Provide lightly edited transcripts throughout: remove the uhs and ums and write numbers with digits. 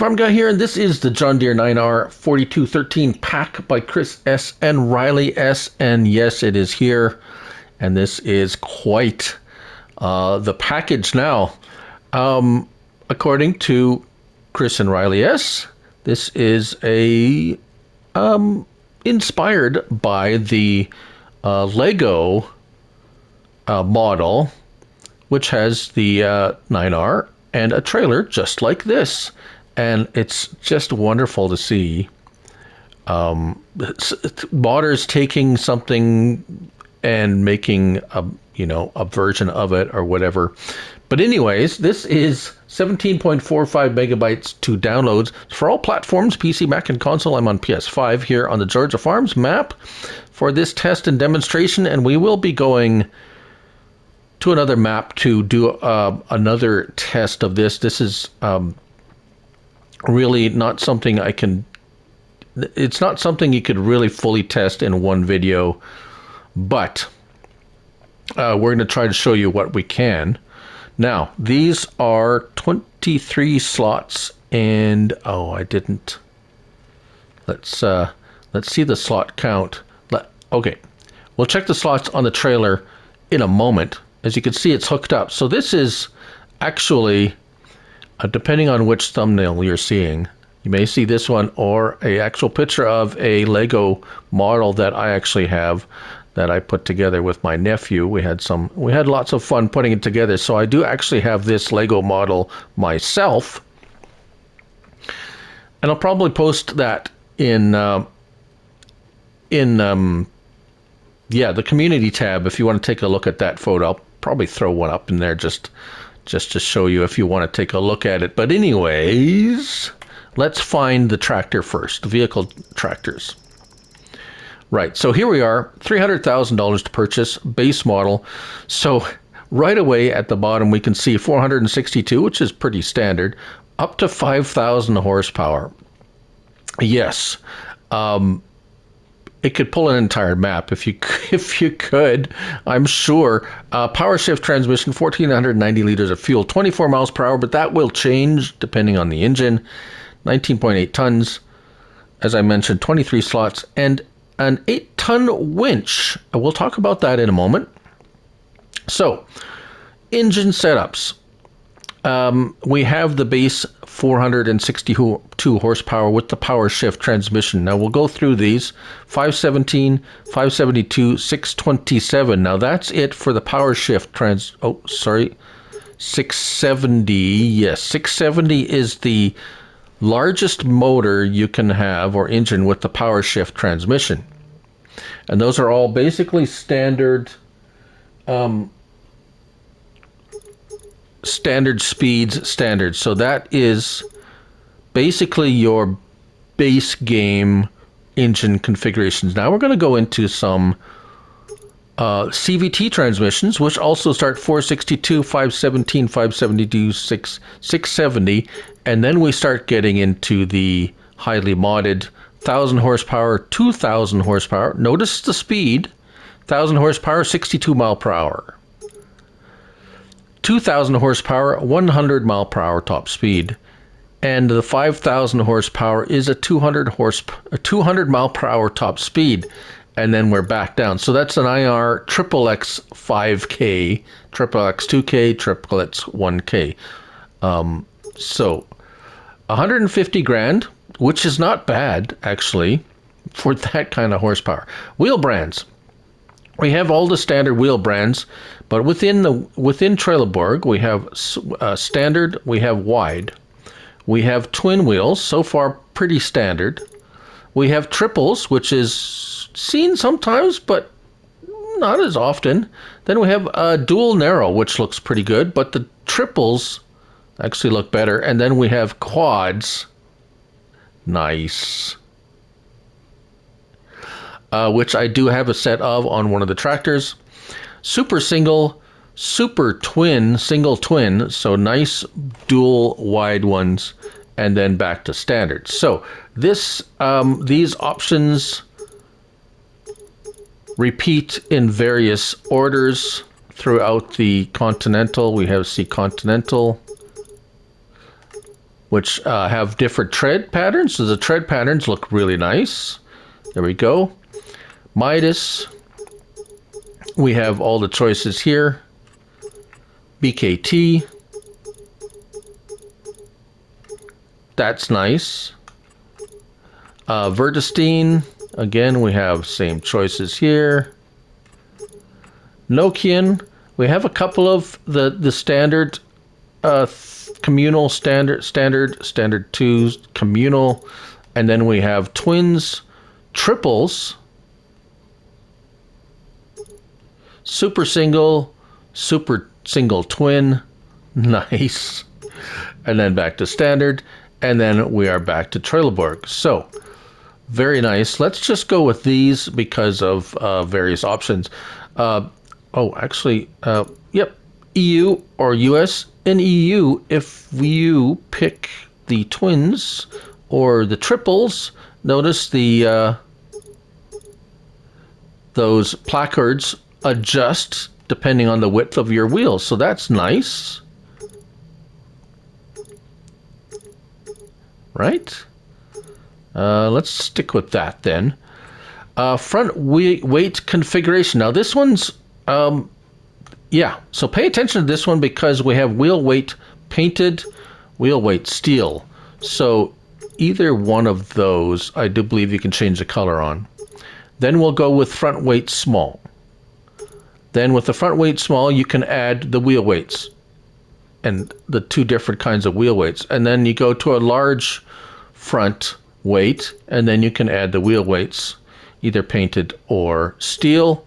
Farm Guy here, and this is the John Deere 9R 4213 pack by Chris S. and Riley S. And yes, it is here, and this is quite the package now. According to Chris and Riley S., this is a inspired by the Lego model, which has the 9R and a trailer just like this. And it's just wonderful to see modders taking something and making a version of it or whatever. But anyways, this is 17.45 megabytes to downloads for all platforms, PC, Mac, and console. I'm on PS5 here on the Georgia Farms map for this test and demonstration, and we will be going to another map to do another test of this. This is really not something it's not something you could really fully test in one video, but we're going to try to show you what we can. Now, these are 23 slots, and let's see the slot count. Okay, we'll check the slots on the trailer in a moment. As you can see, it's hooked up. So this is actually, depending on which thumbnail you're seeing, you may see this one or a actual picture of a Lego model that I actually have that I put together with my nephew. We had lots of fun putting it together. So I do actually have this Lego model myself, and I'll probably post that in the community tab if you want to take a look at that photo. I'll probably throw one up in there just to show you if you want to take a look at it. But anyways, let's find the tractor first, the vehicle tractors. Right, so here we are, $300,000 to purchase, base model. So right away at the bottom we can see 462, which is pretty standard, up to 5,000 horsepower. Yes, it could pull an entire map if you could, I'm sure. Power shift transmission, 1,490 liters of fuel, 24 miles per hour, but that will change depending on the engine. 19.8 tons, as I mentioned, 23 slots, and an 8-ton winch. We'll talk about that in a moment. So, engine setups. We have the base 462 horsepower with the power shift transmission. Now we'll go through these. 517, 572, 627. Now that's it for the power shift 670. Yes, 670 is the largest motor you can have, or engine, with the power shift transmission. And those are all basically standard speeds, standards. So that is basically your base game engine configurations. Now we're going to go into some CVT transmissions, which also start 462, 517, 572, 670, and then we start getting into the highly modded 1,000 horsepower, 2,000 horsepower. Notice the speed, 1,000 horsepower, 62 mile per hour. 2,000 horsepower, 100 mile per hour top speed. And the 5,000 horsepower is a 200 mile per hour top speed. And then we're back down. So that's an IR XXX 5K, XXX 2K, XXX 1K. So 150 grand, which is not bad actually for that kind of horsepower. Wheel brands. We have all the standard wheel brands, but within Trelleborg we have standard, we have wide, we have twin wheels, so far pretty standard. We have triples, which is seen sometimes, but not as often. Then we have a dual narrow, which looks pretty good, but the triples actually look better. And then we have quads, nice, which I do have a set of on one of the tractors. Super single, super twin, single twin, so nice dual wide ones, and then back to standard. So these options repeat in various orders throughout the Continental. We have C Continental, which have different tread patterns. So the tread patterns look really nice. There we go. Midas. We have all the choices here. BKT. That's nice. Vertestein. Again, we have same choices here. Nokian. We have a couple of the standard communal, standard 2s, communal, and then we have twins, triples, super single twin, nice, and then back to standard, and then we are back to Trelleborg. So very nice. Let's just go with these because of various options. Yep, EU or US. In EU, if you pick the twins or the triples, notice the those placards adjust depending on the width of your wheels. So that's nice, right? Let's stick with that then. Front weight configuration. Now this one's yeah, so pay attention to this one because we have wheel weight painted, wheel weight steel. So either one of those, I do believe you can change the color on. Then we'll go with front weight small. Then with the front weight small, you can add the wheel weights and the two different kinds of wheel weights. And then you go to a large front weight, and then you can add the wheel weights, either painted or steel.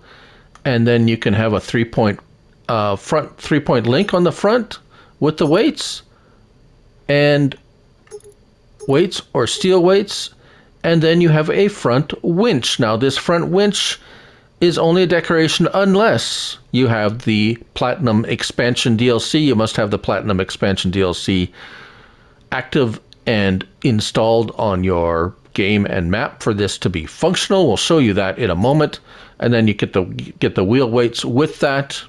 And then you can have a front 3-point link on the front with the weights, and weights or steel weights, and then you have a front winch. Now this front winch is only a decoration unless you have the Platinum Expansion DLC. You must have the Platinum Expansion DLC active and installed on your game and map for this to be functional. We'll show you that in a moment. And then you get the wheel weights with that,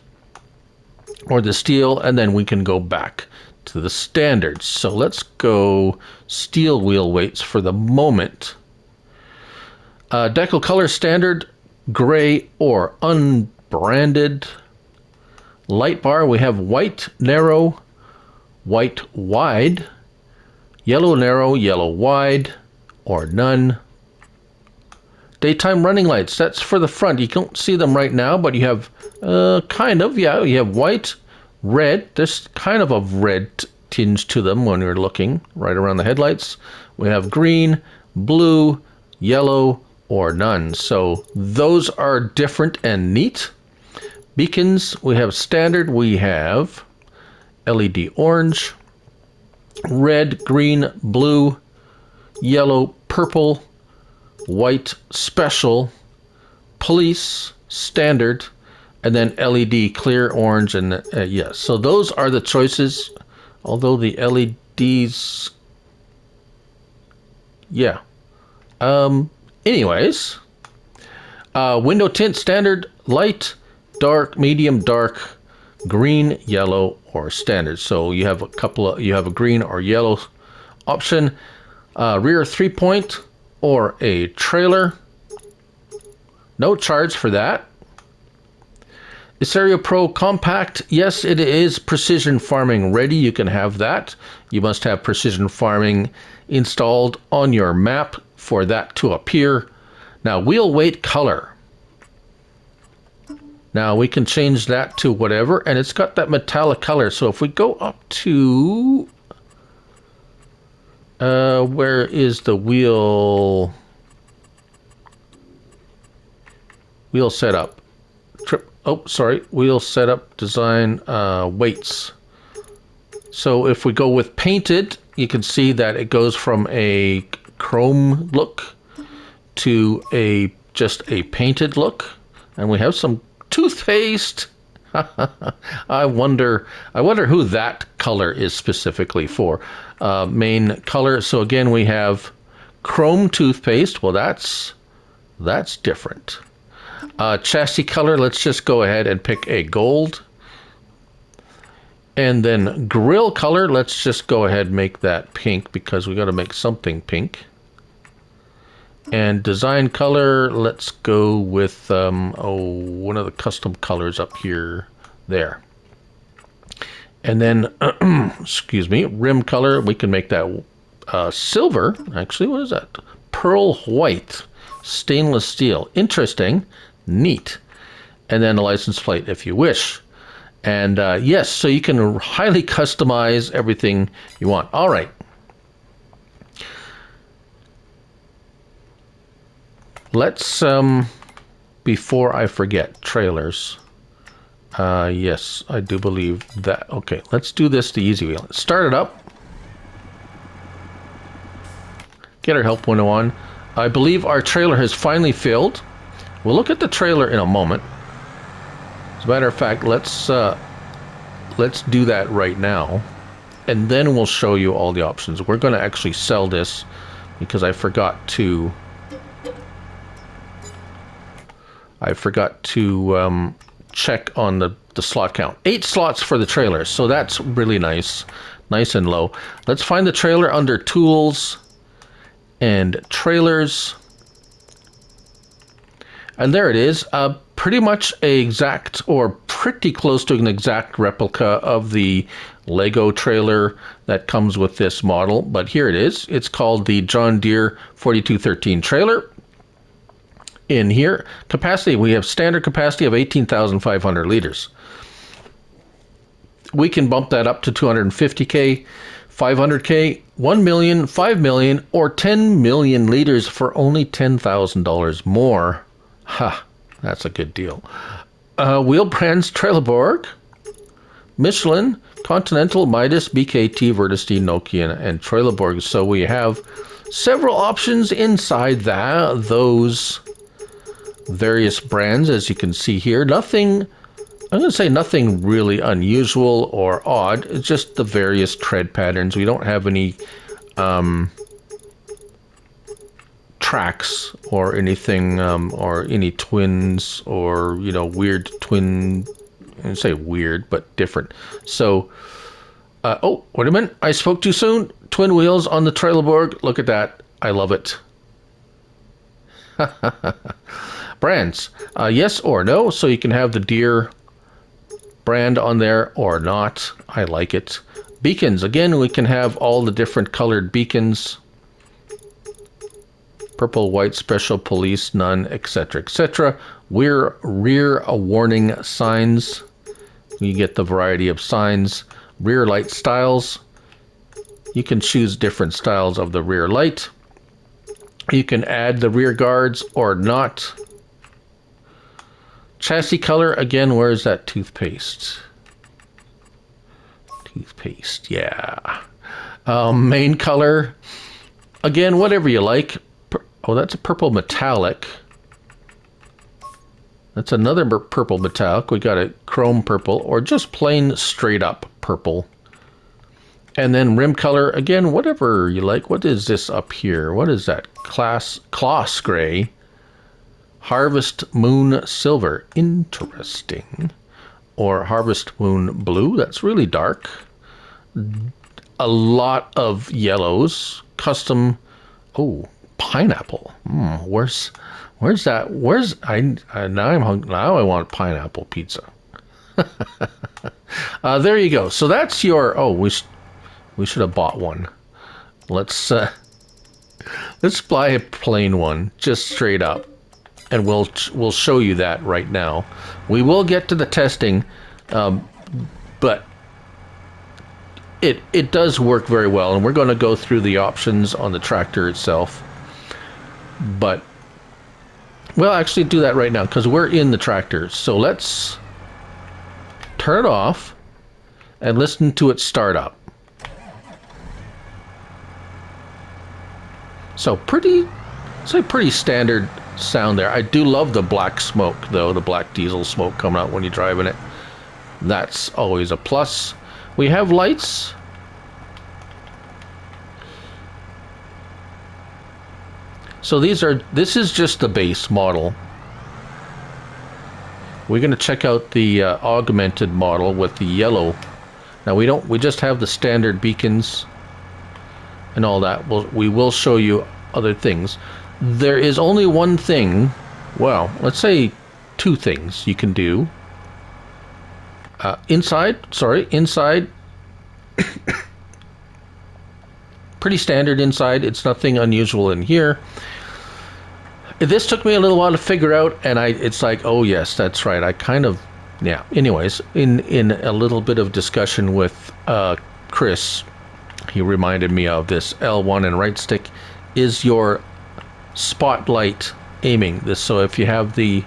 or the steel, and then we can go back to the standards. So let's go steel wheel weights for the moment. Decal color standard, gray or unbranded. Light bar, we have white narrow, white wide, yellow narrow, yellow wide, or none. Daytime running lights, that's for the front. You don't see them right now, but you have you have white, red. There's kind of a red tinge to them when you're looking right around the headlights. We have green, blue, yellow, or none. So those are different and neat. Beacons, we have standard, we have LED orange, red, green, blue, yellow, purple, white, special, police, standard, and then LED, clear, orange, and yes. So those are the choices, although the LEDs, yeah. Anyways, window tint, standard, light, dark, medium, dark, green, yellow, or standard. So you have a green or yellow option. Rear 3-point or a trailer. No charge for that. Isario Pro Compact, yes, it is precision farming ready. You can have that. You must have precision farming installed on your map for that to appear. Now, wheel weight color. Now we can change that to whatever, and it's got that metallic color. So if we go up to where is the wheel setup? Wheel setup design weights. So if we go with painted, you can see that it goes from a chrome look to just a painted look, and we have some toothpaste. I wonder who that color is specifically for. Main color. So again, we have chrome toothpaste. Well, that's different. Chassis color. Let's just go ahead and pick a gold. And then grill color, let's just go ahead and make that pink because we got to make something pink. And design color, let's go with one of the custom colors up here, there. And then, excuse me, rim color, we can make that silver. Actually, what is that? Pearl white, stainless steel. Interesting, neat. And then a license plate if you wish. And yes, so you can highly customize everything you want. All right. Let's, before I forget, trailers. Yes, I do believe that. Okay, let's do this the easy way. Let's start it up. Get our help window on. I believe our trailer has finally filled. We'll look at the trailer in a moment. As a matter of fact, let's do that right now, and then we'll show you all the options. We're going to actually sell this because I forgot to check on the slot count. 8 slots for the trailer, so that's really nice and low. Let's find the trailer under tools and trailers, and there it is. Pretty much a exact, or pretty close to an exact replica of the Lego trailer that comes with this model, but here it is. It's called the John Deere 4213 trailer. In here, capacity, we have standard capacity of 18,500 liters. We can bump that up to 250K, 500K, 1 million, 5 million, or 10 million liters for only $10,000 more. Ha, that's a good deal. Wheel brands, Trelleborg, Michelin, Continental, Midas, BKT, Vertestein, Nokia, and Trelleborg. So we have several options inside those various brands, as you can see here. Nothing, I'm going to say nothing really unusual or odd. It's just the various tread patterns. We don't have any tracks or anything, or any twins, or, you know, weird twin, I say weird, but different. So, oh, wait a minute, I spoke too soon. Twin wheels on the Trelleborg. Look at that. I love it. Brands, yes or no, so you can have the Deere brand on there or not. I like it. Beacons, again, we can have all the different colored beacons. Purple, white, special, police, none, etc., etc. Rear warning signs. You get the variety of signs. Rear light styles. You can choose different styles of the rear light. You can add the rear guards or not. Chassis color, again, where's that toothpaste? Toothpaste, yeah. Main color, again, whatever you like. Oh, that's a purple metallic. That's another purple metallic. We got a chrome purple, or just plain straight up purple. And then rim color, again, whatever you like. What is this up here? What is that? Kloss gray. Harvest Moon Silver, interesting. Or Harvest Moon Blue, that's really dark. A lot of yellows. Custom, oh, pineapple. Where's that? Now I'm hungry. Now I want pineapple pizza. There you go. So that's your. Oh, we should have bought one. Let's buy a plain one, just straight up. And we'll show you that right now. We will get to the testing, but it does work very well, and we're going to go through the options on the tractor itself. But we'll actually do that right now because we're in the tractor. So let's turn it off and listen to it start up. So pretty standard sound there. I do love the black smoke though, the black diesel smoke coming out when you're driving it. That's always a plus. We have lights. So this is just the base model. We're going to check out the augmented model with the yellow Now we just have the standard beacons and all that. We will show you other things. There is only one thing, well, let's say two things you can do. Inside, pretty standard inside. It's nothing unusual in here. This took me a little while to figure out, and it's like, oh yes, that's right. I kind of, yeah. Anyways, in a little bit of discussion with Chris, he reminded me of this L1 and right stick is your spotlight aiming. So if you have the,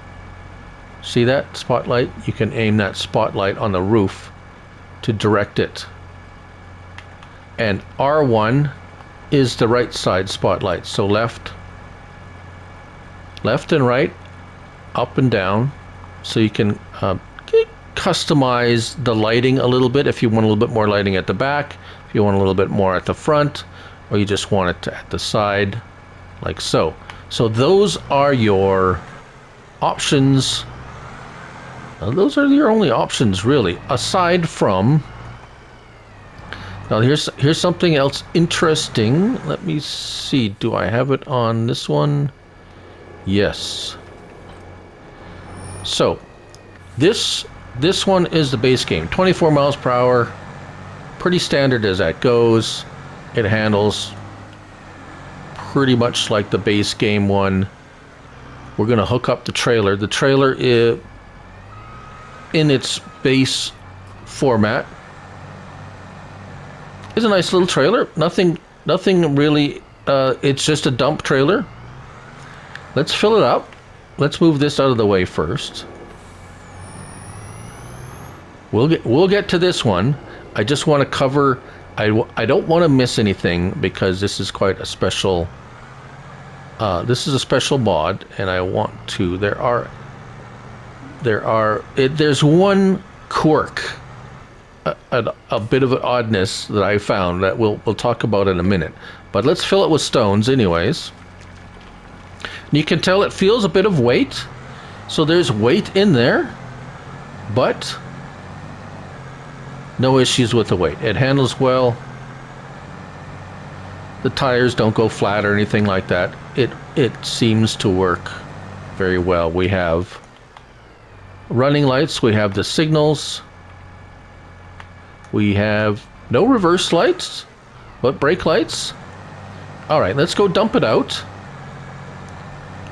see that spotlight, you can aim that spotlight on the roof to direct it. And R1 is the right side spotlight. So left and right, up and down. So you can customize the lighting a little bit if you want a little bit more lighting at the back, if you want a little bit more at the front, or you just want it at the side, like so. So those are your options. Those are your only options, really, aside from... Now here's something else interesting. Let me see. Do I have it on this one? Yes. So this one is the base game. 24 miles per hour. Pretty standard as that goes. It handles pretty much like the base game one. We're going to hook up the trailer. The trailer is in its base format. It's a nice little trailer. Nothing really. It's just a dump trailer. Let's fill it up. Let's move this out of the way first. We'll get to this one. I just want to cover. I don't want to miss anything because this is quite a special. This is a special mod, and I want to. There's one quirk. A bit of an oddness that I found that we'll talk about in a minute. But let's fill it with stones anyways. And you can tell it feels a bit of weight. So there's weight in there, but no issues with the weight. It handles well. The tires don't go flat or anything like that. It seems to work very well. We have running lights. We have the signals. We have no reverse lights, but brake lights. All right, let's go dump it out.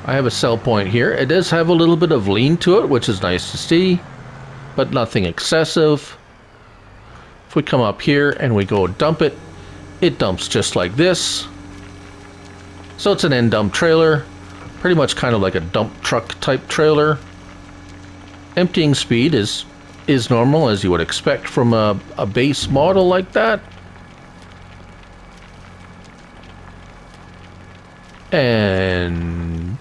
I have a sell point here. It does have a little bit of lean to it, which is nice to see, but nothing excessive. If we come up here and we go dump it, it dumps just like this. So it's an end dump trailer, pretty much kind of like a dump truck type trailer. Emptying speed is normal, as you would expect from a base model like that. And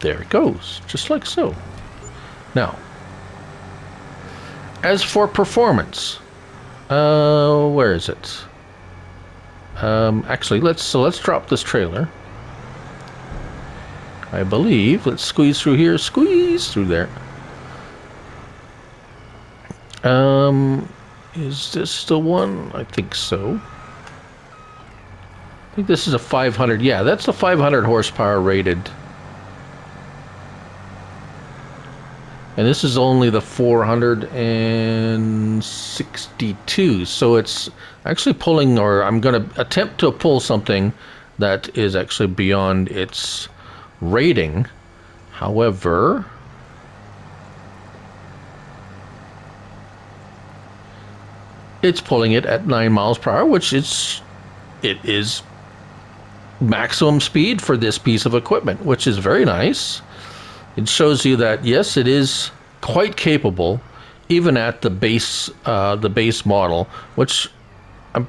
there it goes, just like so. Now, as for performance, where is it? Actually, let's drop this trailer. I believe, let's squeeze through here, squeeze through there. Is this the one? I think so. I think this is a 500. Yeah, that's the 500 horsepower rated. And this is only the 462. So it's actually pulling, or I'm going to attempt to pull something that is actually beyond its rating. However, it's pulling it at 9 miles per hour, which it is maximum speed for this piece of equipment, which is very nice. It shows you that yes, it is quite capable, even at the base model, which I'm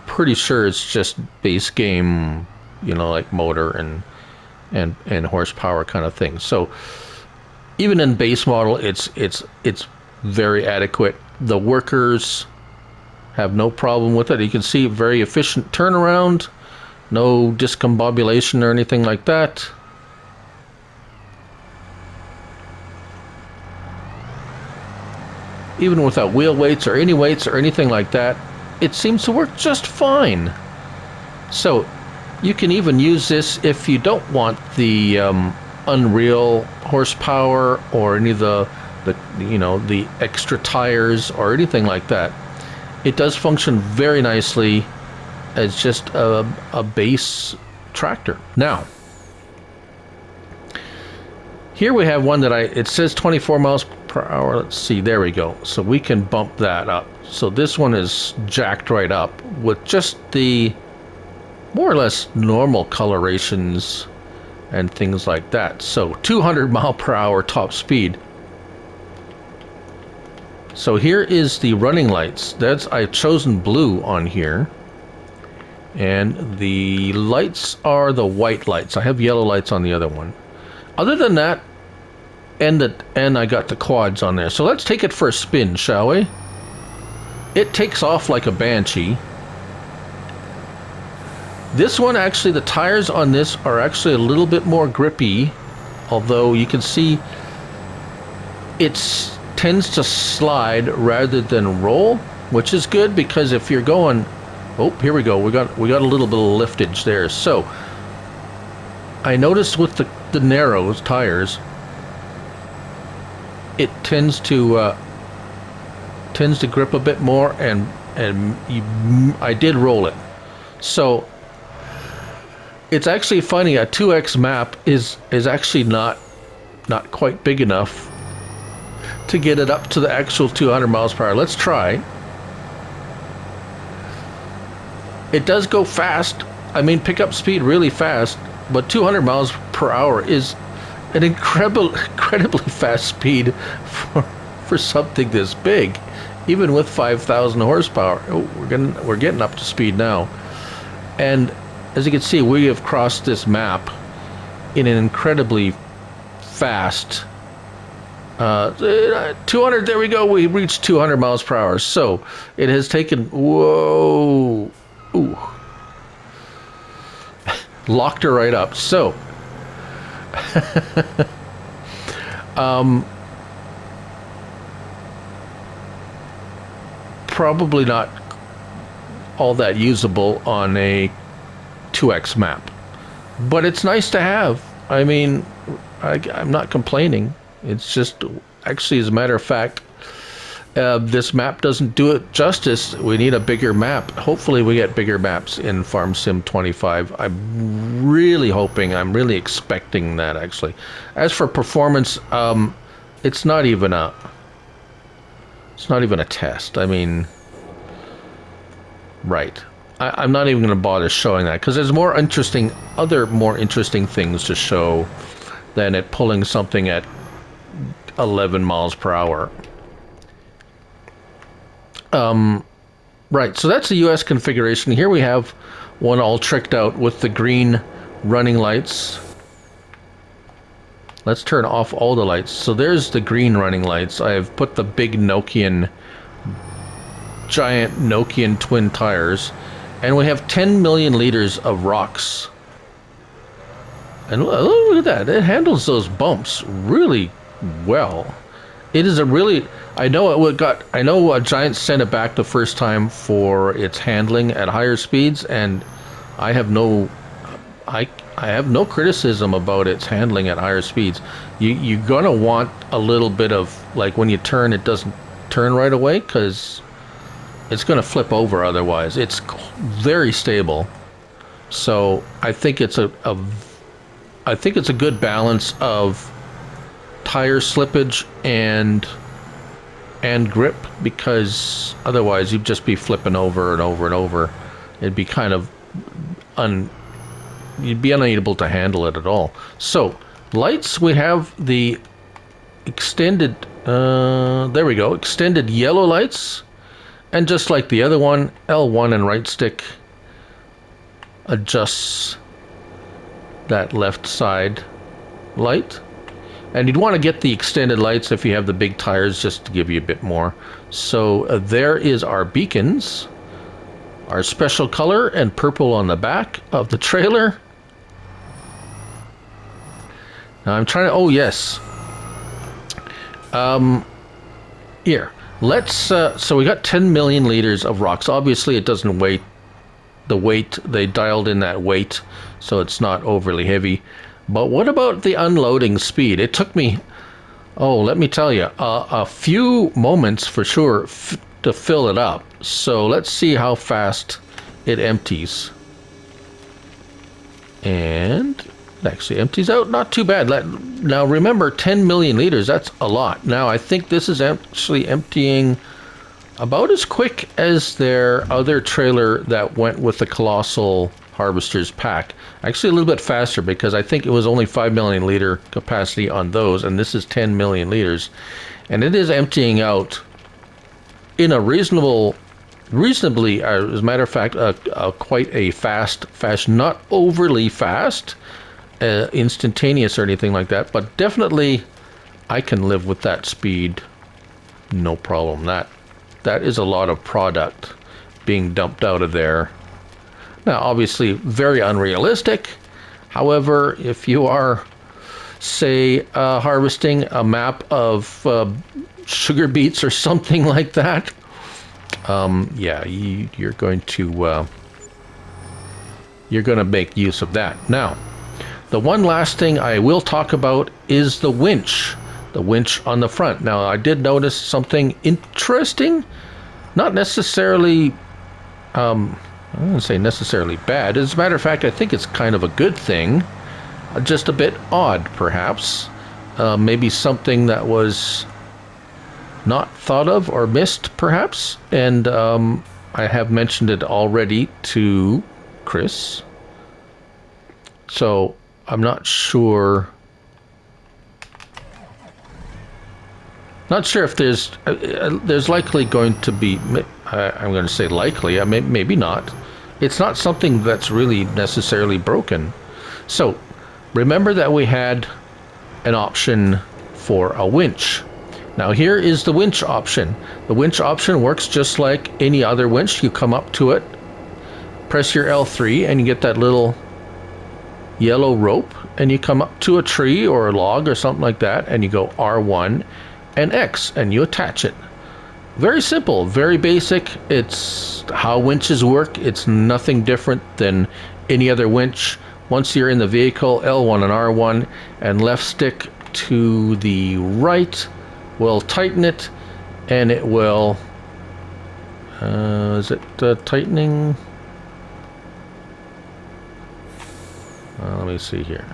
pretty sure it's just base game, you know, like motor and horsepower kind of thing. So even in base model, it's very adequate. The workers have no problem with it. You can see very efficient turnaround, no discombobulation or anything like that. even without wheel weights or any weights or anything like that, it seems to work just fine. So you can even use this if you don't want the unreal horsepower or any of the extra tires or anything like that. It does function very nicely as just a base tractor. Now, here we have one that it says 24 miles per hour. Let's see, there we go. So we can bump that up. So this one is jacked right up with just the more or less normal colorations and things like that. So 200 mile per hour top speed. So here is the running lights. I've chosen blue on here. And the lights are the white lights. I have yellow lights on the other one. Other than that, and I got the quads on there. So let's take it for a spin, shall we? It takes off like a banshee. This one, actually, the tires on this are actually a little bit more grippy, although you can see it tends to slide rather than roll, which is good because if you're going, oh, here we go, we got a little bit of liftage there. So I noticed with the narrow tires, it tends to grip a bit more, and I did roll it. So it's actually funny, a 2X map is actually not quite big enough to get it up to the actual 200 miles per hour. Let's try. It does go fast. I mean, pickup speed really fast, but 200 miles per hour is an incredibly fast speed for something this big, even with 5,000 horsepower. Oh, we're getting up to speed now, and as you can see, we have crossed this map in an incredibly fast 200. There we go. We reached 200 miles per hour. So it has taken. Whoa! Ooh. Locked her right up. So probably not all that usable on a 2X map, but it's nice to have. I mean, I'm not complaining. It's just, actually, as a matter of fact, this map doesn't do it justice. We need a bigger map. Hopefully we get bigger maps in Farm Sim 25. I'm really hoping, I'm really expecting that, actually. As for performance, it's not even a test. I mean, right. I'm not even going to bother showing that because there's other more interesting things to show than it pulling something at 11 miles per hour. Right, so that's the US configuration. Here we have one all tricked out with the green running lights. Let's turn off all the lights. So there's the green running lights. I've put the big giant Nokian twin tires. And we have 10 million liters of rocks. And look at that. It handles those bumps really well. It is a really... I know a Giant sent it back the first time for its handling at higher speeds, and I have no criticism about its handling at higher speeds. You're gonna want a little bit of, like, when you turn, it doesn't turn right away because it's gonna flip over otherwise. It's very stable, so I think it's a good balance of tire slippage and grip, because otherwise you'd just be flipping over and over and over. It'd be kind of you'd be unable to handle it at all. So lights, we have the extended there we go, extended yellow lights, and just like the other one, L1 and right stick adjusts that left side light. And you'd want to get the extended lights if you have the big tires, just to give you a bit more. So there is our beacons, our special color and purple on the back of the trailer. Now I'm trying to, oh yes. Here, Let's, so we got 10 million liters of rocks. Obviously it doesn't weigh the weight, they dialed in that weight, so it's not overly heavy. But what about the unloading speed? It took me, oh, let me tell you, a few moments for sure to fill it up. So let's see how fast it empties. And it actually empties out not too bad. Now remember, 10 million liters, that's a lot. Now I think this is actually emptying about as quick as their other trailer that went with the Colossal Harvesters pack. Actually a little bit faster, because I think it was only 5 million liter capacity on those, and this is 10 million liters. And it is emptying out in a reasonably, as a matter of fact, quite a fast fashion. Not overly fast, instantaneous or anything like that, but definitely I can live with that speed, no problem. That is a lot of product being dumped out of there. Now, obviously, very unrealistic. However, if you are, say, harvesting a map of sugar beets or something like that, yeah, you're going to make use of that. Now, the one last thing I will talk about is the winch. The winch on the front. Now, I did notice something interesting. Not necessarily, I wouldn't say necessarily bad. As a matter of fact, I think it's kind of a good thing. Just a bit odd, perhaps. Maybe something that was not thought of or missed, perhaps. And I have mentioned it already to Chris. So I'm not sure. Not sure if there's likely going to be. I'm going to say likely. Maybe not. It's not something that's really necessarily broken. So remember that we had an option for a winch. Now here is the winch option. The winch option works just like any other winch. You come up to it, press your L3, and you get that little yellow rope, and you come up to a tree or a log or something like that, and you go R1 and X, and you attach it. Very simple, very basic. It's how winches work. It's nothing different than any other winch. Once you're in the vehicle, L1 and R1, and left stick to the right will tighten it, and it will, is it tightening? Let me see here.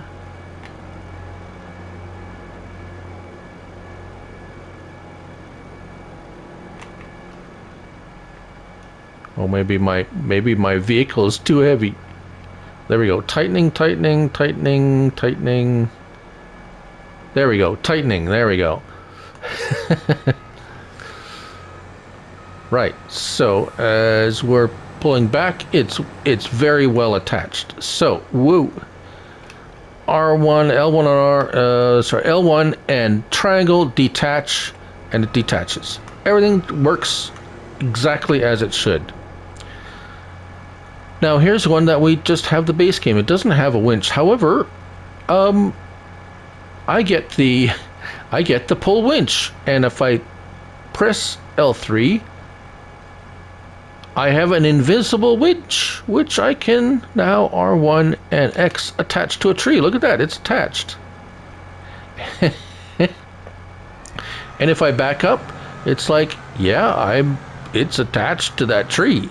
Oh, maybe my vehicle is too heavy. There we go. Tightening, tightening, tightening, tightening. There we go. Tightening. There we go. Right. So as we're pulling back, it's very well attached. So woo. R1, L1 and L1 and triangle detach, and it detaches. Everything works exactly as it should. Now here's one that we just have the base game. It doesn't have a winch. However, I get the pull winch, and if I press L3, I have an invisible winch, which I can now R1 and X attach to a tree. Look at that, it's attached. And if I back up, it's like, yeah, it's attached to that tree.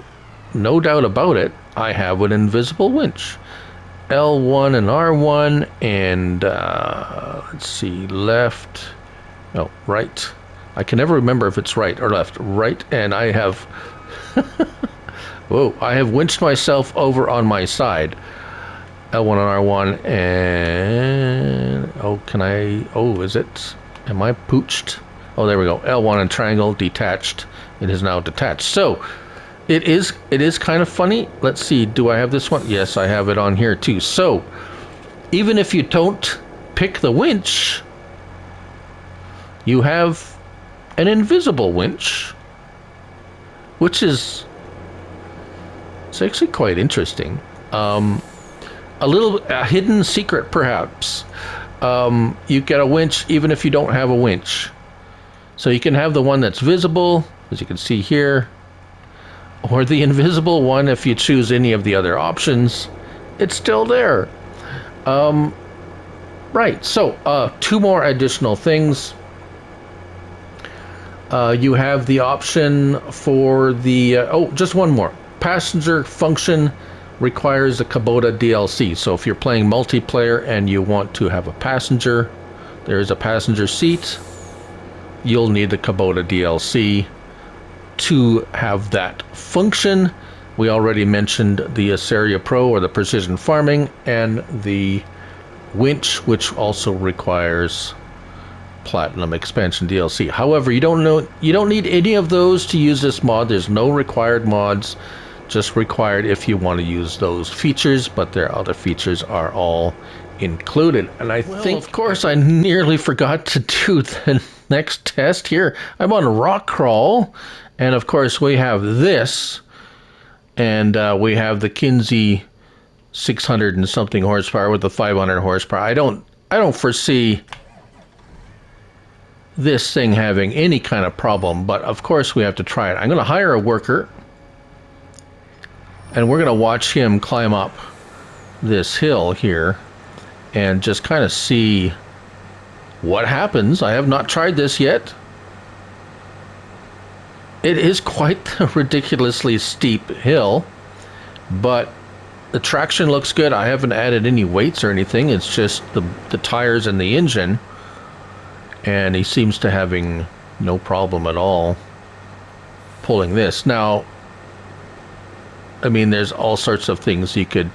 No doubt about it. I have an invisible winch. L1 and R1 and let's see, left, no, right. I can never remember if it's right or left. Right, and I have, whoa, I have winched myself over on my side. L1 and R1 and, oh, can I, oh, is it, am I pooched? Oh, there we go. L1 and triangle detached. It is now detached. So it is kind of funny. Let's see, do I have this one? Yes, I have it on here too. So even if you don't pick the winch, you have an invisible winch, which is, it's actually quite interesting. A hidden secret perhaps. You get a winch even if you don't have a winch. So you can have the one that's visible, as you can see here, or the invisible one if you choose any of the other options. It's still there. Right, so two more additional things. You have the option for the, oh, just one more. Passenger function requires a Kubota DLC. So if you're playing multiplayer and you want to have a passenger, there's a passenger seat, you'll need the Kubota DLC to have that function. We already mentioned the Aseria Pro, or the Precision Farming, and the Winch, which also requires Platinum Expansion DLC. However, you don't need any of those to use this mod. There's no required mods, just required if you want to use those features, but their other features are all included. And I think, of course, I nearly forgot to do the next test here. I'm on a rock crawl, and of course we have this, and we have the Kinsey 600 and something horsepower with the 500 horsepower. I don't foresee this thing having any kind of problem, but of course we have to try it. I'm going to hire a worker, and we're going to watch him climb up this hill here and just kind of see what happens. I have not tried this yet. It is quite a ridiculously steep hill, but the traction looks good. I haven't added any weights or anything. It's just the tires and the engine, and he seems to having no problem at all pulling this. Now, I mean, there's all sorts of things you could,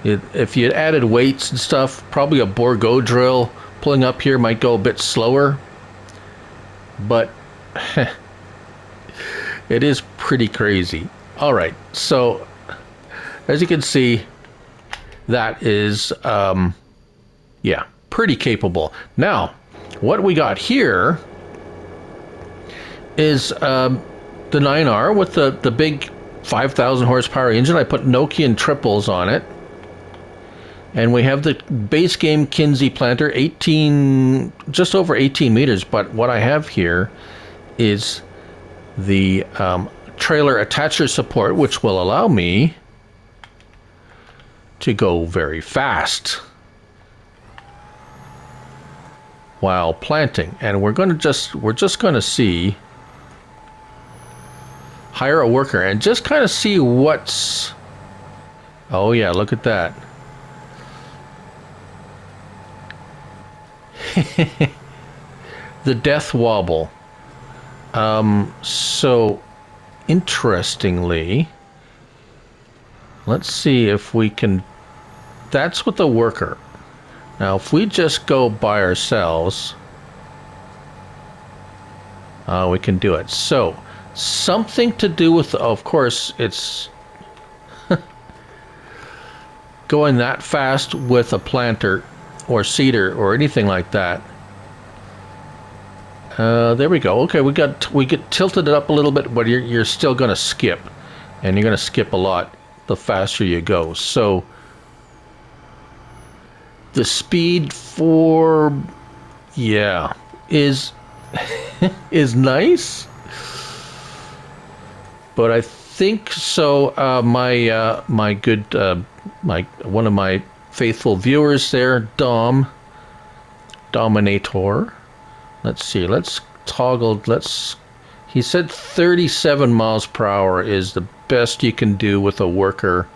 if you had added weights and stuff, probably a Bourgeois drill pulling up here might go a bit slower, but it is pretty crazy. All right, so as you can see, that is, yeah, pretty capable. Now, what we got here is the 9R with the big 5,000 horsepower engine. I put Nokian triples on it. And we have the base game Kinsey planter, just over 18 meters. But what I have here is the trailer attacher support, which will allow me to go very fast while planting. And we're just going to see, hire a worker and just kind of see what's, oh yeah, look at that. The death wobble. So interestingly, let's see if we can, that's with the worker. Now if we just go by ourselves, we can do it. So something to do with, of course, it's going that fast with a planter or seeder or anything like that. There we go. Okay, we get tilted it up a little bit, but you're still going to skip, and you're going to skip a lot the faster you go. So the speed for, yeah, is is nice, but I think so. My good one of my faithful viewers there, Dominator. Let's see, let's toggle, he said 37 miles per hour is the best you can do with a worker.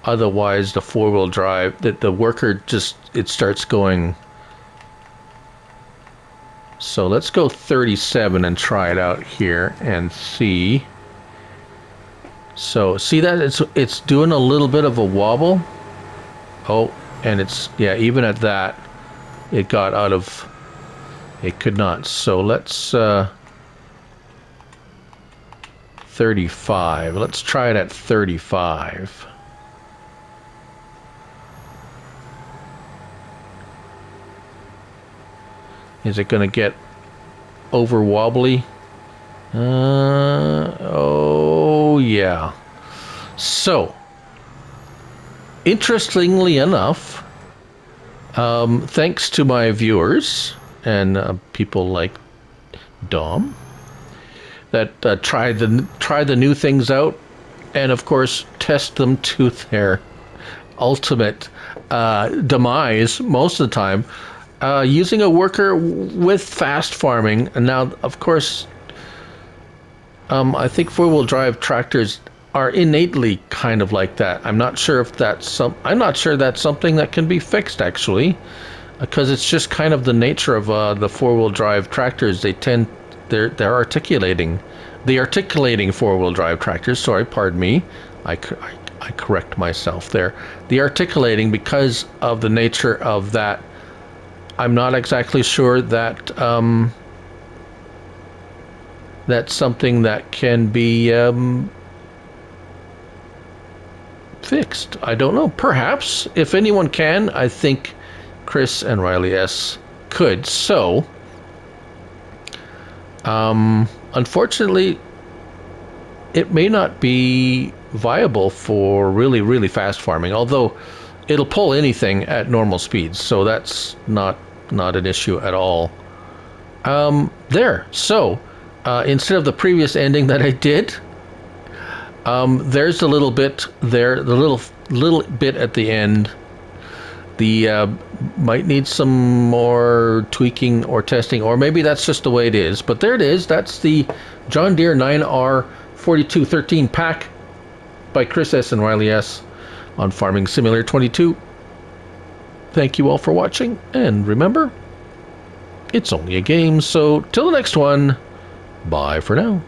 Otherwise, the four-wheel drive, the worker just, it starts going. So let's go 37 and try it out here and see. So see that it's doing a little bit of a wobble. Oh, and it's, yeah, even at that, it got out of, it could not. So let's 35. Let's try it at 35. Is it going to get over wobbly? Oh yeah. So interestingly enough, thanks to my viewers and people like Dom, that try the new things out, and of course test them to their ultimate demise most of the time, using a worker with fast farming. And now, of course, I think four-wheel drive tractors are innately kind of like that. I'm not sure if that's I'm not sure that's something that can be fixed, actually, because it's just kind of the nature of the four-wheel drive tractors. They're articulating. The articulating four-wheel drive tractors, sorry, pardon me, I correct myself there. The articulating, because of the nature of that, I'm not exactly sure that that's something that can be fixed. I don't know. Perhaps, if anyone can, I think Chris and Riley S. could. So, unfortunately, it may not be viable for really, really fast farming, although it'll pull anything at normal speeds, so that's not an issue at all. There. So, instead of the previous ending that I did, there's a little bit there, the little bit at the end. The might need some more tweaking or testing, or maybe that's just the way it is. But there it is. That's the John Deere 9R 4213 pack by Chris S. and Riley S. on Farming Simulator 22. Thank you all for watching, and remember, it's only a game, so till the next one, bye for now.